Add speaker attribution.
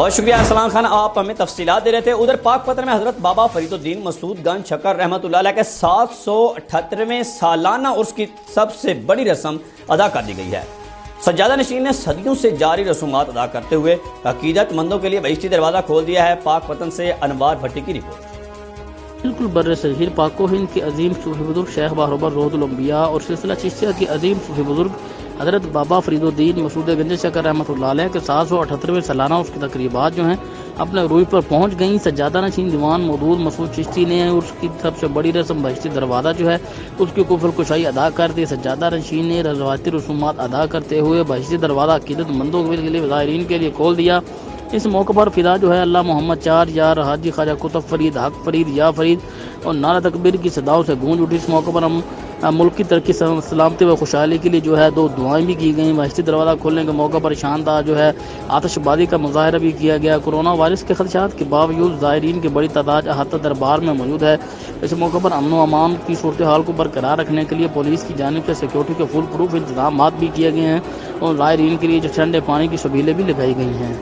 Speaker 1: بہت شکریہ سلام خان، آپ ہمیں تفصیلات دے رہے تھے۔ ادھر پاک پتن میں حضرت بابا فرید الدین مسعود گنج چھکر رحمۃ اللہ علیہ کے 778ویں سالانہ عرس کی سب سے بڑی رسم ادا کر دی گئی ہے۔ سجادہ نشین نے صدیوں سے جاری رسومات ادا کرتے ہوئے عقیدت مندوں کے لیے بہشتی دروازہ کھول دیا ہے۔ پاک پتن سے انوار بھٹی کی رپورٹ۔
Speaker 2: بالکل بر صغیر پاک و ہند کے عظیم صوفی بزرگ شیخ باہربر روحۃ الانبیاء اور سلسلہ چشتیہ کے عظیم صوفی بزرگ حضرت بابا فرید الدین مسعود گنج چھکر رحمۃ اللہ علیہ کے 778ویں سالانہ اس کی تقریبات جو ہیں اپنے عروج پر پہنچ گئیں۔ سجادہ نشین دیوان مودود مسعود چشتی نے اس کی سب سے بڑی رسم بہشتی دروازہ جو ہے اس کی کفر کشائی ادا کر دی۔ سجادہ نشین نے روایتی رسومات ادا کرتے ہوئے بہشتی دروازہ عقیدت مندوں کے لیے زائرین کے لیے کھول دیا۔ اس موقع پر فدا جو ہے اللہ محمد چار یار حاجی خواجہ قطب فرید حق فرید یا فرید اور نعرہ تکبیر کی صداؤں سے گونج اٹھی۔ اس موقع پر ملک کی ترقی سلامتی و خوشحالی کے لیے جو ہے 2 دعائیں بھی کی گئیں۔ بہشتی دروازہ کھولنے کے موقع پر شاندار جو ہے آتش بازی کا مظاہرہ بھی کیا گیا۔ کورونا وائرس کے خدشات کے باوجود زائرین کی بڑی تعداد احاطہ دربار میں موجود ہے۔ اس موقع پر امن و امان کی صورتحال کو برقرار رکھنے کے لیے پولیس کی جانب سے سیکورٹی کے فل پروف انتظامات بھی کیے گئے ہیں اور زائرین کے لیے جو ٹھنڈے پانی کی سبیلیں بھی لگائی گئی ہیں۔